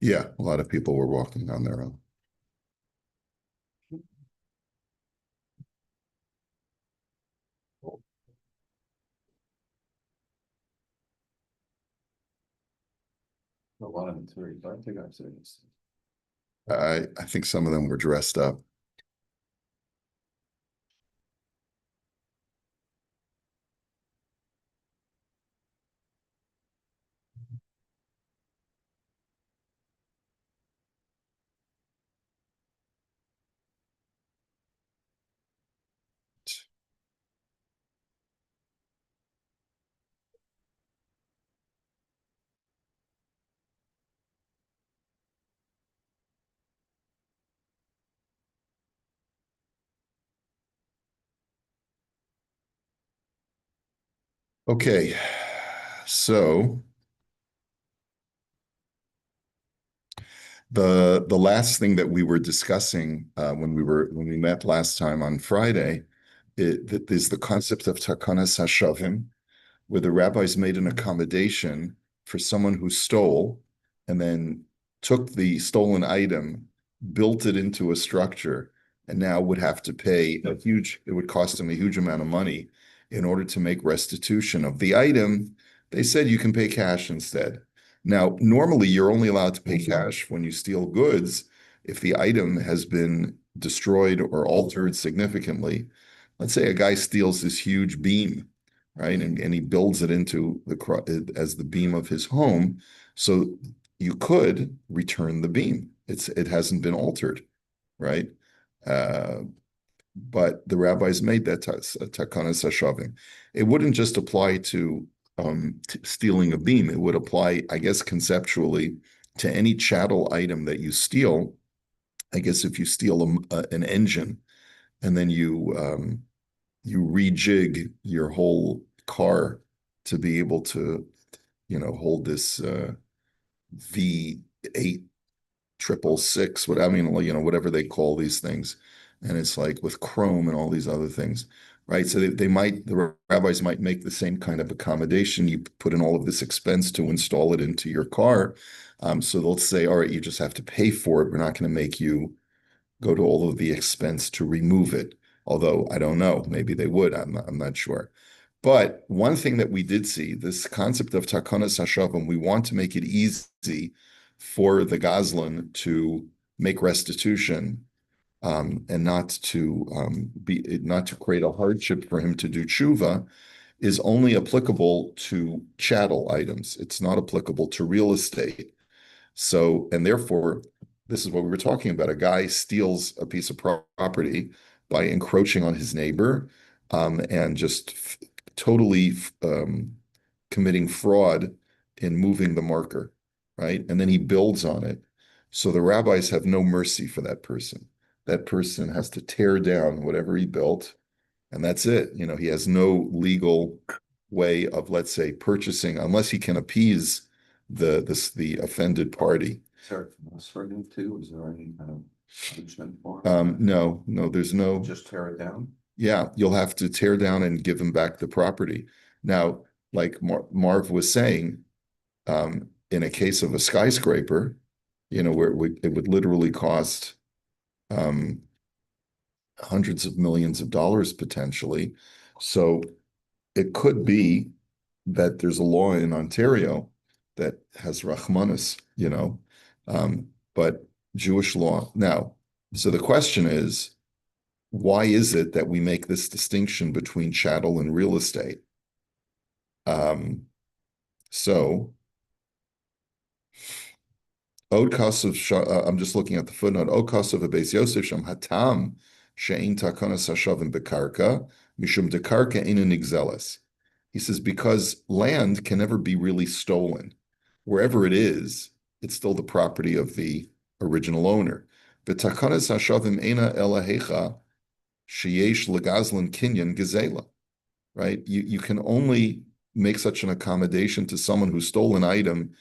Yeah, a lot of people were walking on their own. A lot of it's very, I think I've seen this. I think some of them were dressed up. Okay, so the last thing that we were discussing when we met last time on Friday is the concept of takanas hashavim, where the rabbis made an accommodation for someone who stole and then took the stolen item, built it into a structure, and now would have to pay it would cost them a huge amount of money in order to make restitution of the item. They said you can pay cash instead. Now, normally you're only allowed to pay cash when you steal goods if the item has been destroyed or altered significantly. Let's say a guy steals this huge beam, right? And he builds it into as the beam of his home. So you could return the beam. It hasn't been altered, right? Uh, but the rabbis made that takana sashavim. It wouldn't just apply to stealing a beam. It would apply, I guess, conceptually to any chattel item that you steal. I guess if you steal an engine and then you rejig your whole car to be able to, hold this V8 triple six, what I mean, whatever they call these things. And it's like with chrome and all these other things, right? So the rabbis might make the same kind of accommodation. You put in all of this expense to install it into your car. So they'll say, all right, you just have to pay for it. We're not going to make you go to all of the expense to remove it. Although I don't know, maybe they would. I'm not sure. But one thing that we did see, this concept of takanas hashavim, we want to make it easy for the Goslin to make restitution, and not to create a hardship for him to do tshuva, is only applicable to chattel items. It's not applicable to real estate. So, and therefore, this is what we were talking about. A guy steals a piece of property by encroaching on his neighbor, and just totally committing fraud in moving the marker, right? And then he builds on it. So the rabbis have no mercy for that person. That person has to tear down whatever he built, and that's it. He has no legal way of, let's say, purchasing unless he can appease the offended party. Sorry, for him too, is there any kind of punishment for No, there's no. Just tear it down? Yeah, you'll have to tear down and give him back the property. Now, like Marv was saying, in a case of a skyscraper, where it would literally cost um, hundreds of millions of dollars potentially. So it could be that there's a law in Ontario that has Rahmanis, but Jewish law. Now, so the question is, why is it that we make this distinction between chattel and real estate? So Od Kasav, I'm just looking at the footnote. Od Kasav Beis Yosef Sham Hatam Shein Takanas Hashavim Bekarka Mishum Dekarka Inin Igzeles. He says because land can never be really stolen. Wherever it is, it's still the property of the original owner. V'takanas Hashavim Eina Elahecha Sheyesh Legazlan Kinyan Gezela. Right? You can only make such an accommodation to someone who stole an item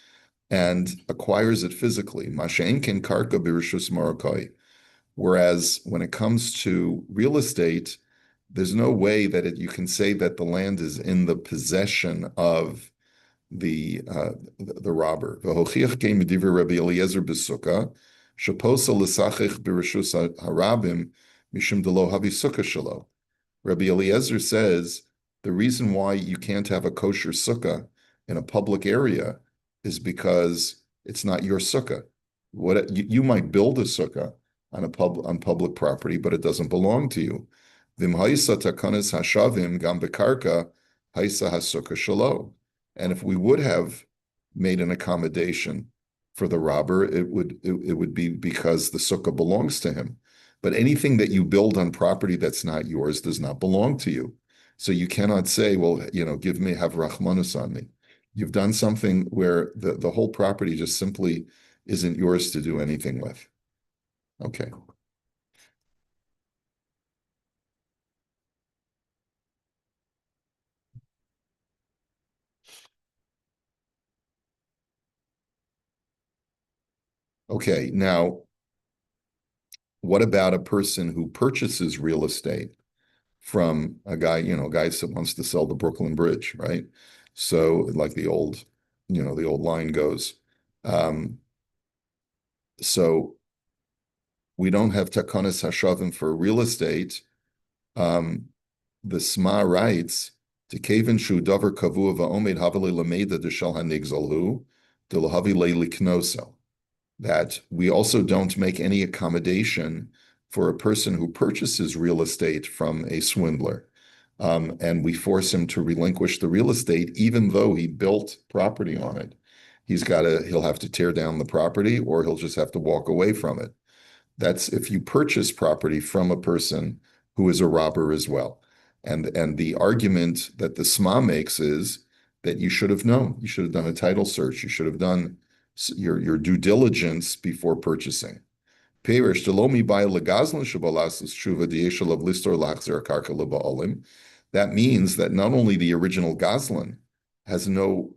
and acquires it physically. Masha'enkin karka birishus Morokoi. Whereas when it comes to real estate, there's no way that you can say that the land is in the possession of the robber. V'hochiach came medivir Rabbi Eliezer b'sukkah sheposa l'sachich b'rishus harabim mishum delo havi sukkah shelo. Rabbi Eliezer says the reason why you can't have a kosher sukkah in a public area is because it's not your sukkah. What you might build a sukkah on public property, but it doesn't belong to you. Vim haisa takanas hashavim gam bekarka haisa hasukkah shelo. And if we would have made an accommodation for the robber, it would be because the sukkah belongs to him. But anything that you build on property that's not yours does not belong to you. So you cannot say, well, give me, have Rahmanus on me. You've done something where the whole property just simply isn't yours to do anything with. Okay. Okay, now, what about a person who purchases real estate from a guy, guy that wants to sell the Brooklyn Bridge, right? So like the old line goes. So we don't have takanas hashavim for real estate. The Sma writes, to kevin shu davar kavua va'omed havale lameda deshal hanigzalhu delahavi leliknoso. That we also don't make any accommodation for a person who purchases real estate from a swindler. And we force him to relinquish the real estate, even though he built property on it. He'll have to tear down the property, or he'll just have to walk away from it. That's if you purchase property from a person who is a robber as well. And the argument that the SMA makes is that you should have known. You should have done a title search. You should have done your due diligence before purchasing. That means that not only the original Goslin has no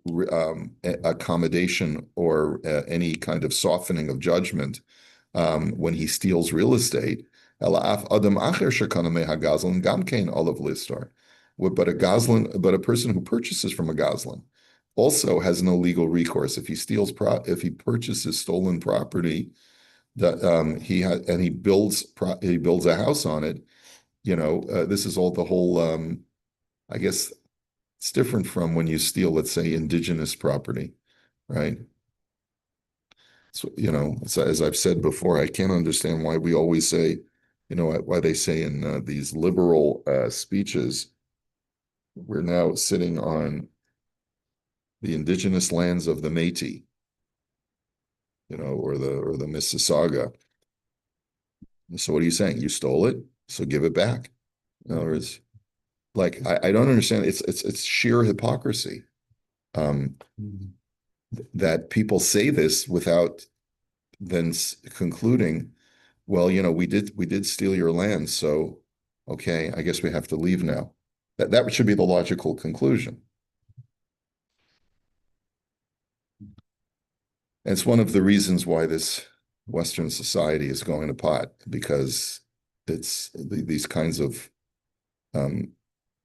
accommodation or any kind of softening of judgment when he steals real estate, but a person who purchases from a Goslin also has no legal recourse if he purchases stolen property that he builds a house on it. This is all the whole. I guess it's different from when you steal, let's say, indigenous property, right? So, as I've said before, I can't understand why we always say, why they say in these liberal speeches, we're now sitting on the indigenous lands of the Métis, or the Mississauga. So what are you saying? You stole it, so give it back. In other words, like I don't understand. It's sheer hypocrisy that people say this without then concluding, well, we did steal your land, so okay, I guess we have to leave now. That should be the logical conclusion. And it's one of the reasons why this Western society is going to pot, because it's these kinds of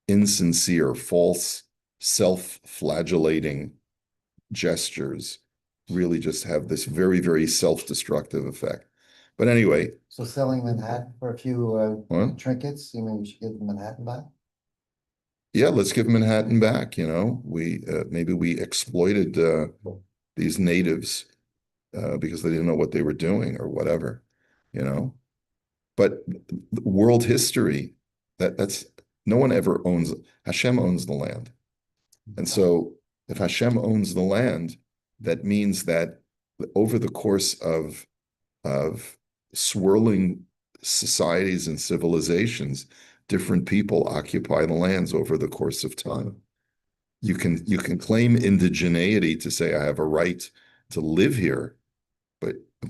insincere, false, self-flagellating gestures really just have this very, very self-destructive effect. But anyway. So selling Manhattan for a few trinkets, you mean we should give Manhattan back? Yeah, let's give Manhattan back. Maybe we exploited these natives because they didn't know what they were doing or whatever, But world history, that's no one ever owns. Hashem owns the land, and so if Hashem owns the land, that means that over the course of swirling societies and civilizations, different people occupy the lands over the course of time. You can claim indigeneity to say I have a right to live here,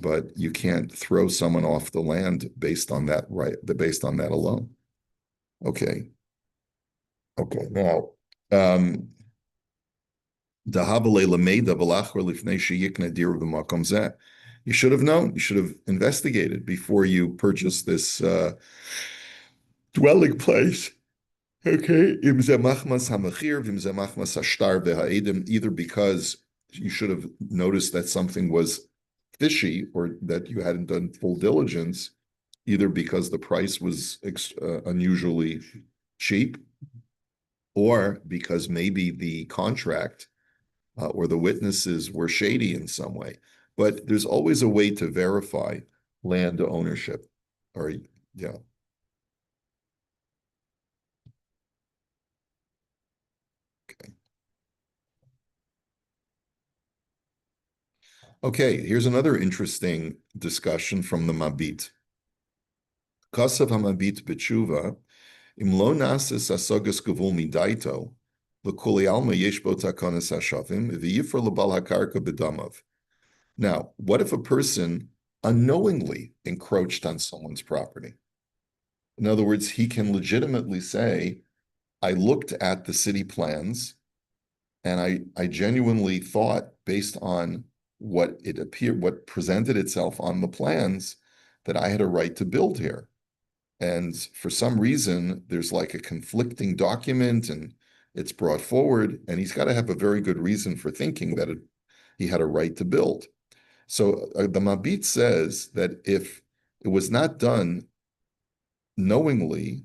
but you can't throw someone off the land based on that alone. Okay. Now, you should have known. You should have investigated before you purchased this dwelling place. Okay, im ze machmas hamachir, vim ze machmas hashtar ve'ha'edim, either because you should have noticed that something was fishy or that you hadn't done full diligence, either because the price was unusually cheap, or because maybe the contract or the witnesses were shady in some way. But there's always a way to verify land ownership, or yeah. Okay. Okay, here's another interesting discussion from the Mabit. Kasav HaMabit b'tshuva, im lo nasis asagas gavul midaito, l'kuli alma yesh bo takanas hashavim, v'yifra l'bal hakarka b'damav. Now, what if a person unknowingly encroached on someone's property? In other words, he can legitimately say, I looked at the city plans and I genuinely thought, based on what it appeared, what presented itself on the plans, that I had a right to build here. And for some reason, there's like a conflicting document and it's brought forward, and he's got to have a very good reason for thinking that he had a right to build. So the Mabit says that if it was not done knowingly,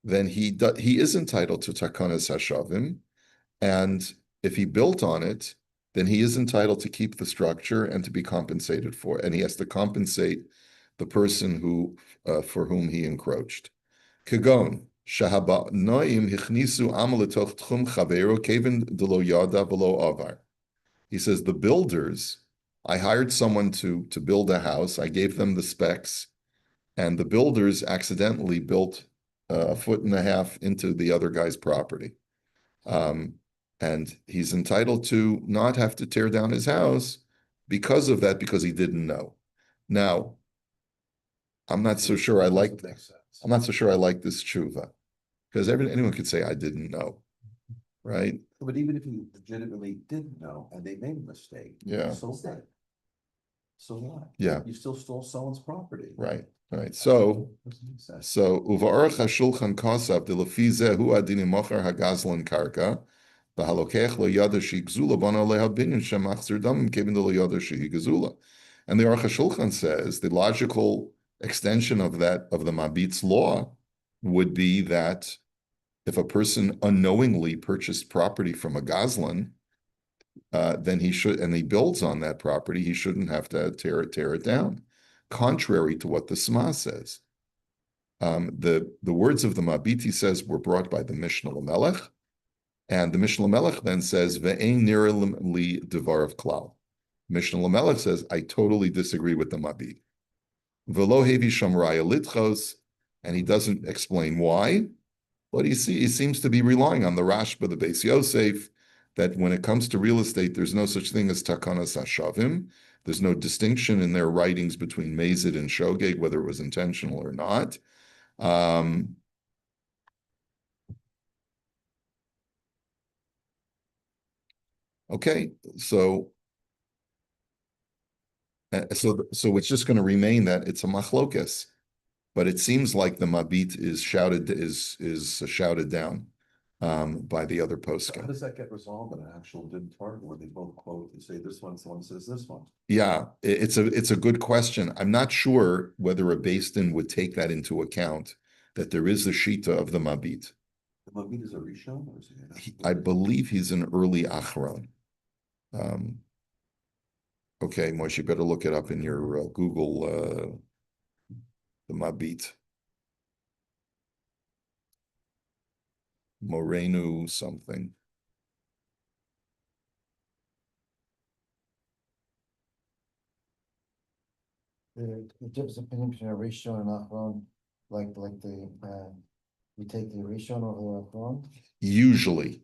then he is entitled to takanas hashavim, and if he built on it, then he is entitled to keep the structure and to be compensated for it. And he has to compensate the person who for whom he encroached. Kagon noim hichnisu amal letoch tchum chavero kevin delo yada velo avar. He says the builders. I hired someone to build a house. I gave them the specs, and the builders accidentally built a foot and a half into the other guy's property. And he's entitled to not have to tear down his house because of that, because he didn't know. Now, I'm not so sure I like this. I'm not so sure I like this tshuva, because anyone could say I didn't know, right? But even if you legitimately didn't know and they made a mistake. Yeah. So what? So what? Yeah. You still stole someone's property. Right. Right. So uvarach hashulchan kasav de lefize hu adini mocher hagazlan karka v'halokech lo yada shigzula bana leha binyan shemachzir damim kevin lo yada shehigazula. And the Aruch HaShulchan says the logical extension of that, of the Mabit's law, would be that if a person unknowingly purchased property from a Gazlan, then he should, and he builds on that property, he shouldn't have to tear it down, contrary to what the Sma says. The words of the Mabiti says were brought by the Mishnah Lamelech, and the Mishnah Lamelech then says ve'ein nira li devar of klal. Mishnah Lamelech says, I totally disagree with the Mabit. Velo hevi shamraya litchos, and he doesn't explain why, but he seems to be relying on the Rashba, the Beis Yosef, that when it comes to real estate, there's no such thing as takanas hashavim. There's no distinction in their writings between mezid and shogeg, whether it was intentional or not. Okay, so it's just going to remain that it's a machlokes, but it seems like the Mabit is shouted down by the other How posca. does that get resolved in an actual din target where they both quote and say this one, someone says this one? Yeah, it's a good question. I'm not sure whether a beis din would take that into account, that there is the shita of the Mabit. The Mabit is a Rishon or is he? I believe he's an early Achron. Okay, Moshe, you better look it up in your Google, the Mabit. Morenu something. The difference opinion between a Rishon and Achron, like we take the Rishon over the Achron. Usually,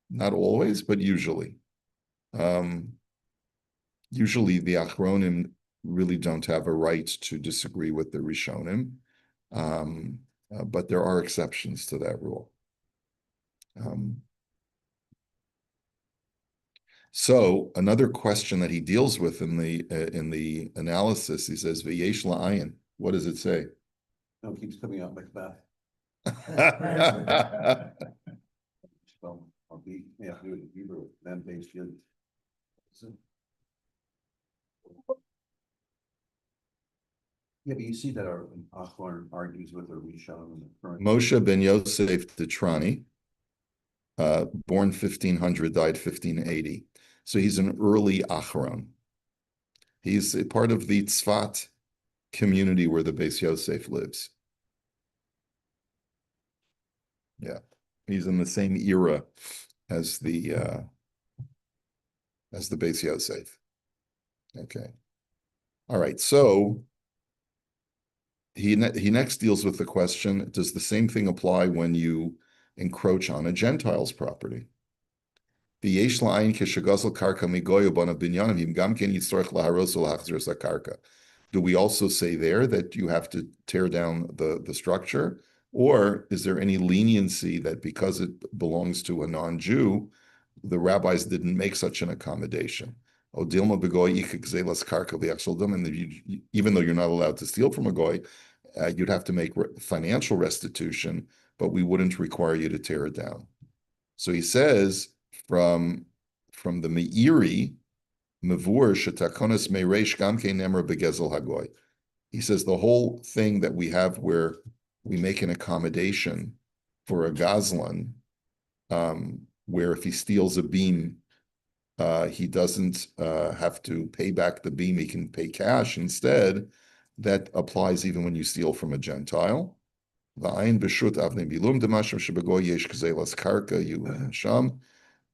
not always, but usually. Usually the Achronim really don't have a right to disagree with the Rishonim, but there are exceptions to that rule. So another question that he deals with in the analysis, he says, "V'yesh la'ayin." What does it say? No, it keeps coming out Macbeth. So I'll be, yeah, do it in Hebrew, then base Yud. So- Yeah, but you see that our Achron argues with the Rishon and the current. Moshe ben Yosef Detrani, born 1500, died 1580. So he's an early Acharon. He's a part of the Tzfat community where the Beis Yosef lives. Yeah, he's in the same era as the Beis Yosef. Okay. All right. So he next deals with the question: does the same thing apply when you encroach on a Gentile's property? Do we also say there that you have to tear down the structure? Or is there any leniency that because it belongs to a non-Jew, the rabbis didn't make such an accommodation? And even though you're not allowed to steal from a goy, you'd have to make financial restitution, but we wouldn't require you to tear it down. So he says from the Meiri, Mavur Shetakonas Meiresh Gamke Nemra Begezel Hagoy. He says the whole thing that we have where we make an accommodation for a Gazlan, where if he steals a beam, he doesn't have to pay back the beam, he can pay cash instead. That applies even when you steal from a Gentile.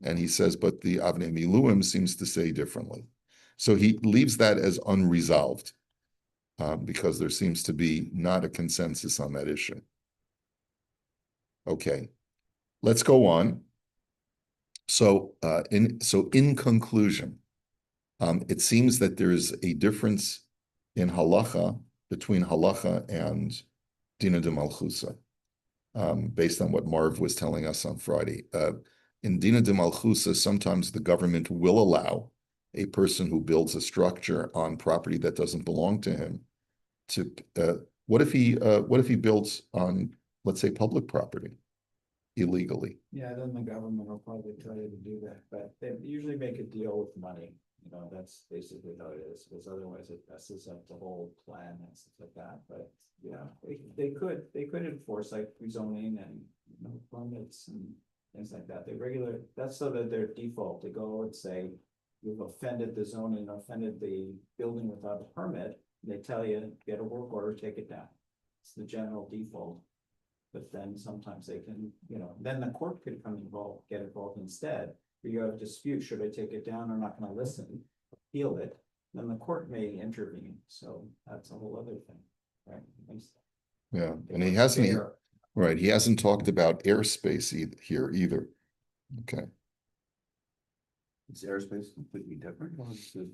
And he says, but the Avnei Miluim seems to say differently. So he leaves that as unresolved because there seems to be not a consensus on that issue. Okay, let's go on. So in conclusion, it seems that there is a difference in halacha between halacha and Dina de Malchusa, based on what Marv was telling us on Friday. In Dina de Malchusa, sometimes the government will allow a person who builds a structure on property that doesn't belong to him to. What if he builds on, let's say, public property illegally? Yeah, then the government will probably tell you to do that, but they usually make a deal with money. That's basically how it is, because otherwise it messes up the whole plan and stuff like that, but yeah, they could enforce like rezoning and permits and things like that. That's so that their default, they go and say, you've offended the zoning, offended the building without a permit, they tell you, get a work order, take it down. It's the general default. But then sometimes they can, then the court could get involved instead. You have a dispute, should I take it down or not gonna listen, appeal it, then the court may intervene, so that's a whole other thing, right? Yeah, and he hasn't, right, he hasn't talked about airspace here either. Okay. Is airspace completely different? Or is it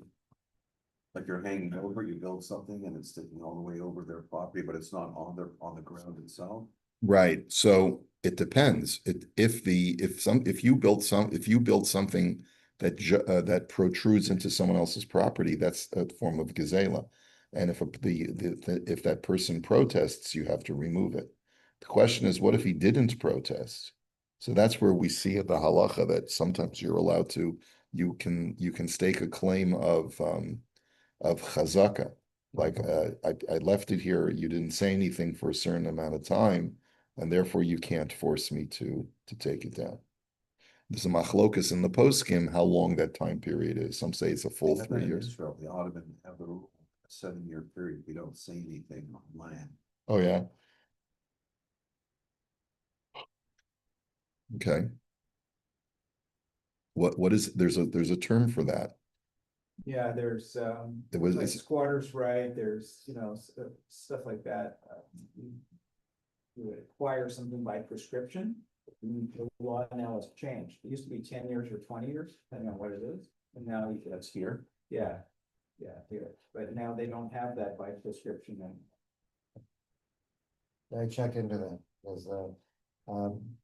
like you're hanging over, you build something and it's sticking all the way over their property, but it's not on the ground itself? Right. So it depends. If you build something that protrudes into someone else's property, that's a form of gezela. And if that person protests, you have to remove it. The question is, what if he didn't protest? So that's where we see the halacha that sometimes you're allowed to, you can stake a claim of chazaka. Like I left it here, you didn't say anything for a certain amount of time, and therefore you can't force me to take it down. There's a machlokus in the poskim how long that time period is. Some say it's a full 3 years. Israel, the Ottoman have the rule, a 7-year period, we don't say anything on land. Oh yeah. Okay. What is there's a term for that. Yeah, there's It was like it's, squatters' right, there's stuff like that. You would acquire something by prescription. The law now has changed. It used to be 10 years or 20 years, depending on what it is, and now That's here. yeah, here. But now they don't have that by prescription and I check into that, because,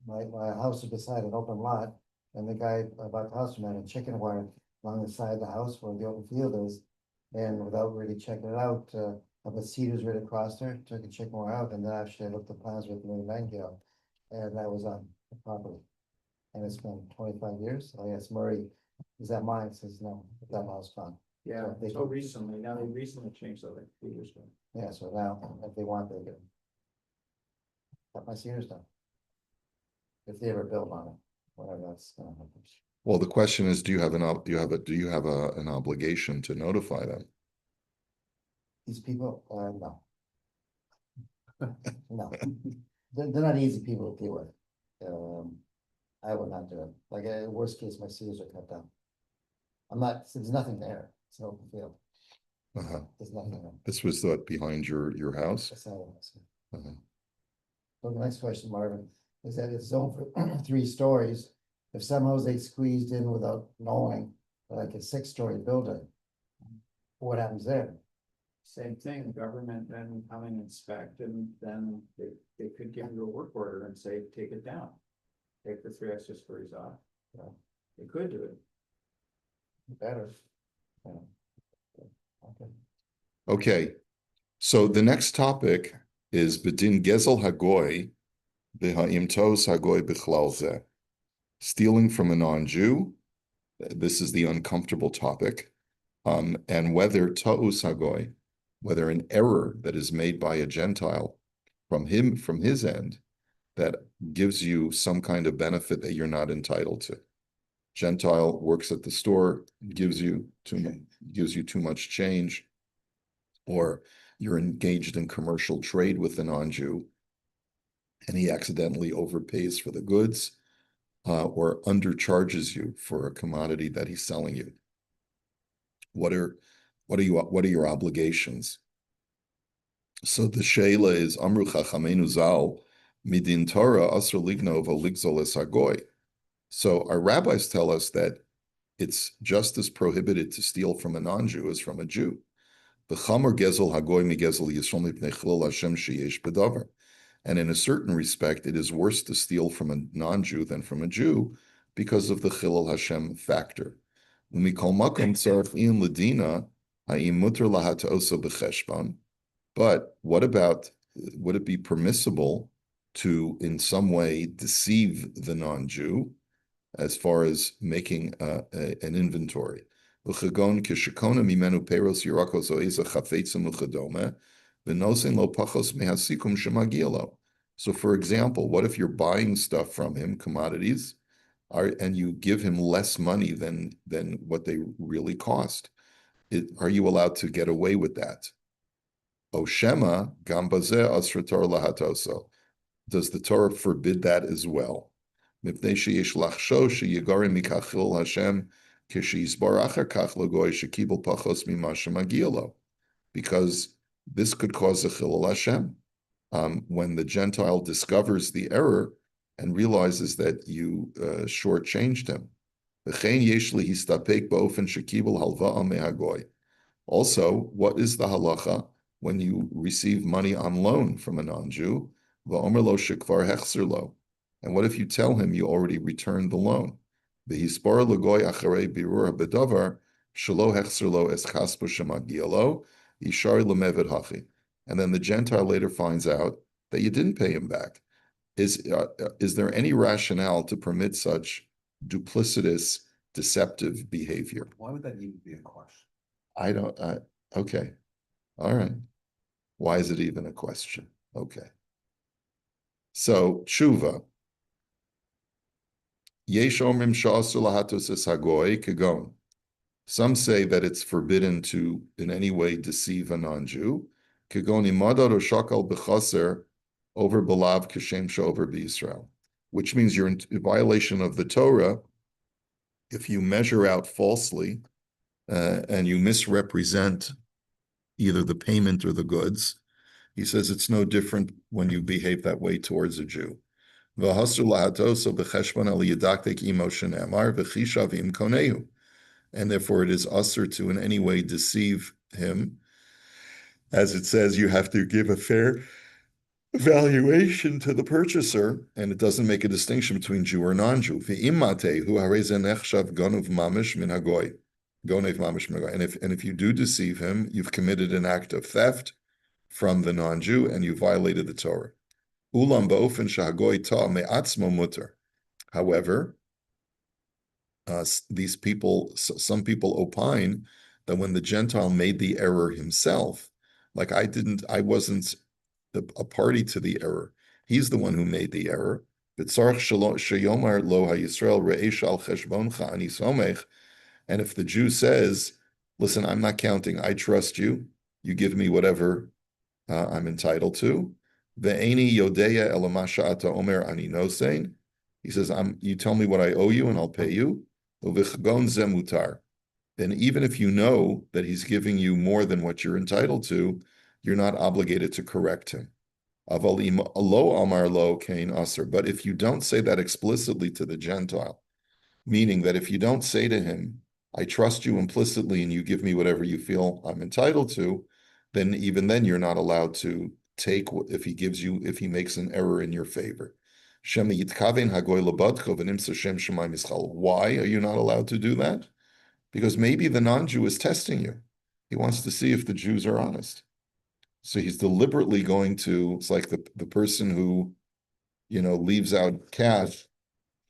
my house is beside an open lot, and the guy about the house ran a chicken wire along the side of the house where the open field is. And without really checking it out, I put cedars right across there, took the chicken wire out, and then actually I looked at plans with the main man go. and that was on the property. And it's been 25 years. I asked Murray, is that mine? He says, no, that house gone. Yeah, So they so can- recently, now they recently changed that like 2 years ago. Yeah, so now if they want, they can. Got my seniors done. If they ever build on it, whatever that's gonna happen. Well, the question is, do you have an obligation to notify them? These people, no. No, they're not easy people to deal with. I would not do it. Like, worst case, my cedars are cut down. There's nothing there. It's an open field. Uh-huh. There's nothing there. This was what, behind your house? That's all I'm asking. Uh-huh. So the next question, Marvin, is that it's zoned for 3 stories. If somehow they squeezed in without knowing, like a 6-story building, what happens there? Same thing, government then come and inspect, and then they could give you a work order and say, take it down. Take the 3 extra stories off. Yeah. They could do it. Better. Yeah. Okay. Okay, so the next topic is Bedin Gezel Hagoy B'ha'im Tos Hagoy B'chlal Zeh. Stealing from a non-Jew. This is the uncomfortable topic. And whether Ta'us Hagoy, whether an error that is made by a Gentile from his end, that gives you some kind of benefit that you're not entitled to. Gentile works at the store, gives you too much change, or you're engaged in commercial trade with a non-Jew, and he accidentally overpays for the goods, or undercharges you for a commodity that he's selling you. What are your obligations? So the sheila is Amru Chachamenu Zal Midin Torah Asr Ligno V'Ligzol Es Hagoy. So our rabbis tell us that it's just as prohibited to steal from a non-Jew as from a Jew. V'chamer Gezel Hagoy Migezel Yisrael Mipnei Chilul Hashem Sheyesh B'Davar. And in a certain respect, it is worse to steal from a non-Jew than from a Jew because of the Chilul Hashem factor. Umikol makom tzarfin ledina ha'im muter lahat oso b'cheshbon. But what about, would it be permissible to, in some way, deceive the non-Jew as far as making an inventory? Uchagon kishakona mimenu peros yirakos oeza chafetzim uchadome v'nosen lo pachos mehasikum shemagielo. So, for example, what if you're buying stuff from him, commodities, and you give him less money than what they really cost? Are you allowed to get away with that? Oshema gambazeh asra Torah lahatoso. Does the Torah forbid that as well? Mipnei sheyesh lachshosh sheyigarim mikachil Hashem kishiyisbar achar kach logoy shekibel pachos mima shemagiya lo. Because this could cause a chilul Hashem. When the Gentile discovers the error and realizes that you shortchanged him. V'chein yesh lihistapek ba'ofen shekibel halva'a mehagoy. Also, what is the halacha when you receive money on loan from a non-Jew? V'omer lo shekvar hechzer lo. And what if you tell him you already returned the loan? V'hispar legoy acharei birur bedavar shelo hechzer lo es chaspo shemagiya lo yishar lemevet hachi. And then the Gentile later finds out that you didn't pay him back. Is there any rationale to permit such duplicitous, deceptive behavior? Why would that even be a question? I don't, okay. All right. Why is it even a question? Okay. So, tshuva. Yesh omrim sha'asur lahatos es hagoy kegon. Some say that it's forbidden to in any way deceive a non-Jew. Kegon imadar o shakal b'chaser over belav kashem shover b'Yisrael, which means you're in violation of the Torah if you measure out falsely and you misrepresent either the payment or the goods. He says it's no different when you behave that way towards a Jew. And therefore it is usher to in any way deceive him. As it says, you have to give a fair valuation to the purchaser, and it doesn't make a distinction between Jew or non-Jew. And if you do deceive him, you've committed an act of theft from the non-Jew and you violated the Torah. Ulam ba'ofen shahagoy ta me'atzmo mutter. However, these people, some people opine that when the Gentile made the error himself, like I wasn't a party to the error. He's the one who made the error. And if the Jew says, listen, I'm not counting, I trust you, you give me whatever I'm entitled to. He says, you tell me what I owe you and I'll pay you. Then even if you know that he's giving you more than what you're entitled to, you're not obligated to correct him. But if you don't say that explicitly to the Gentile, meaning that if you don't say to him, I trust you implicitly and you give me whatever you feel I'm entitled to, then even then you're not allowed to take if he makes an error in your favor. Why are you not allowed to do that? Because maybe the non-Jew is testing you. He wants to see if the Jews are honest. So he's deliberately going to, it's like the person who, leaves out cash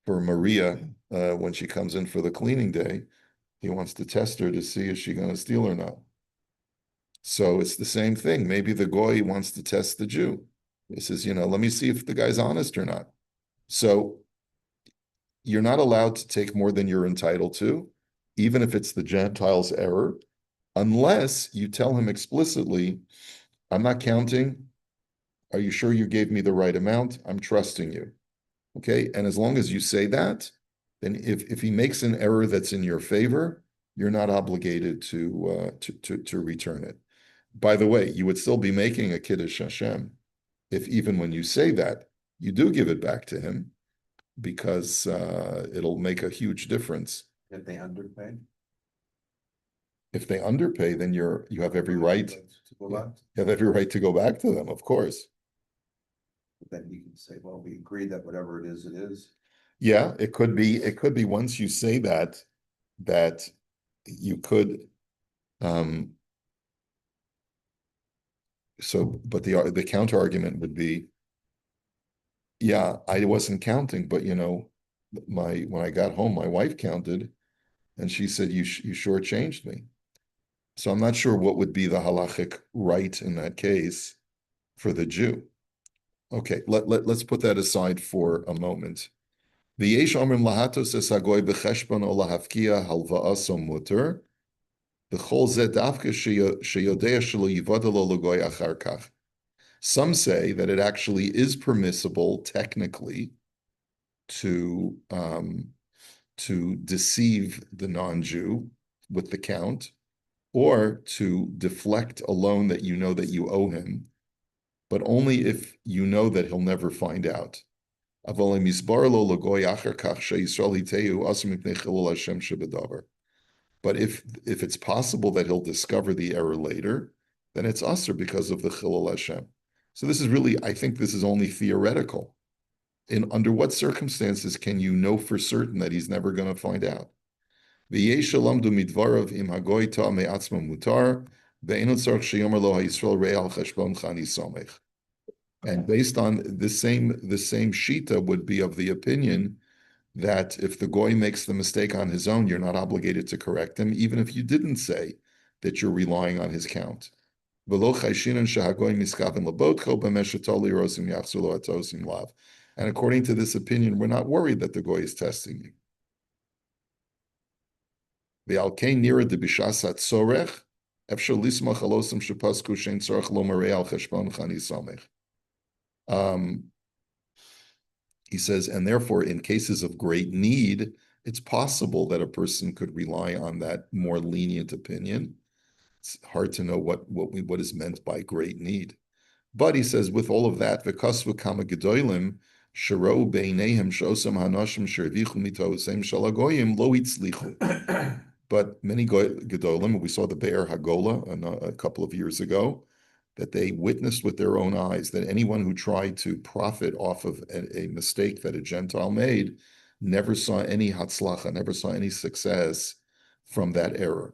for Maria when she comes in for the cleaning day. He wants to test her to see if she's going to steal or not. So it's the same thing. Maybe the goy wants to test the Jew. He says, let me see if the guy's honest or not. So you're not allowed to take more than you're entitled to, even if it's the Gentile's error, unless you tell him explicitly, I'm not counting. Are you sure you gave me the right amount? I'm trusting you. Okay. And as long as you say that, then if he makes an error that's in your favor, you're not obligated to return it. By the way, you would still be making a Kiddush Hashem if even when you say that, you do give it back to him, because it'll make a huge difference. If they underpay? If they underpay, then you have every right. To go back? You have every right to go back to them, of course. But then you can say, well, we agreed that whatever it is, it is. Yeah, it could be once you say that you could but the counter argument would be, yeah, I wasn't counting, but when I got home, my wife counted and she said, you shortchanged me. So I'm not sure what would be the halachic right in that case for the Jew. Okay, let's put that aside for a moment. V'yesh omrim lahatos es hagoy b'cheshbon o lahafkia halva'aso muter, v'chol zeh davka sheyodea shelo yivada lo l'goy achar kach. Some say that it actually is permissible technically to deceive the non-Jew with the count, or to deflect a loan that you know that you owe him, but only if you know that he'll never find out. But if it's possible that he'll discover the error later, then it's usher because of the Chilul Hashem. So this is really, I think this is only theoretical. Under what circumstances can you know for certain that he's never going to find out? And based on the same shita would be of the opinion that if the goy makes the mistake on his own, you're not obligated to correct him, even if you didn't say that you're relying on his count. And according to this opinion, we're not worried that the goy is testing you. He says, and therefore, in cases of great need, it's possible that a person could rely on that more lenient opinion. It's hard to know what is meant by great need. But he says, with all of that, v'kasvu kama gedolim shero beinehem shosam hanashim shervichu mitosem shalagoyim lo hitzlichu. But many gedolim, we saw the Be'er Hagola a couple of years ago, that they witnessed with their own eyes that anyone who tried to profit off of a mistake that a Gentile made never saw any hatzlacha, never saw any success from that error.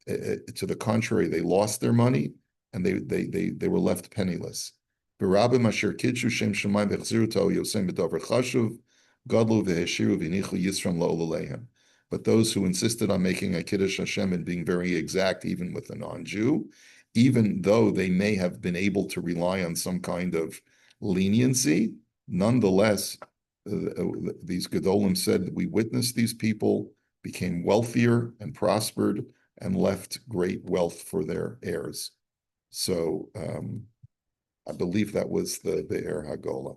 To the contrary, they lost their money and they were left penniless. Berabim asher kidshu shem shemayim v'chziru to yosem b'dover chashuv gadlu v'heshiru v'nichu yisram lo'olalehem. But those who insisted on making a Kiddush Hashem and being very exact, even with a non-Jew, even though they may have been able to rely on some kind of leniency, nonetheless, these Gedolim said that we witnessed these people became wealthier and prospered and left great wealth for their heirs. So I believe that was the Be'er Hagola.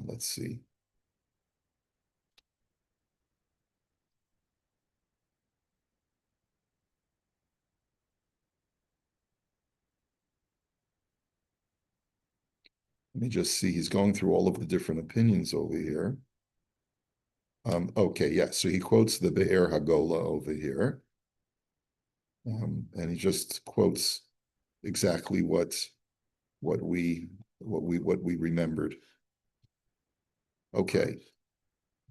Let's see. Let me just see. He's going through all of the different opinions over here. Okay, yeah. So he quotes the Be'er Hagola over here. And he just quotes exactly what we remembered. Okay.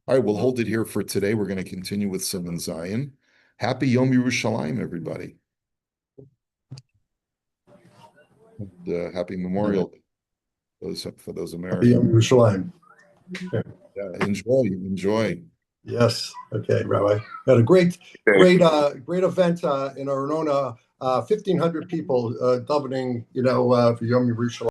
All right, we'll hold it here for today. We're going to continue with Simon Zion. Happy Yom Yerushalayim, everybody. And, happy Memorial Day for those Americans. Happy Yom Yerushalayim. Yeah, enjoy. Yes. Okay, Rabbi. Had a great event in Aranona. 1,500 people davening, for Yom Yerushalayim.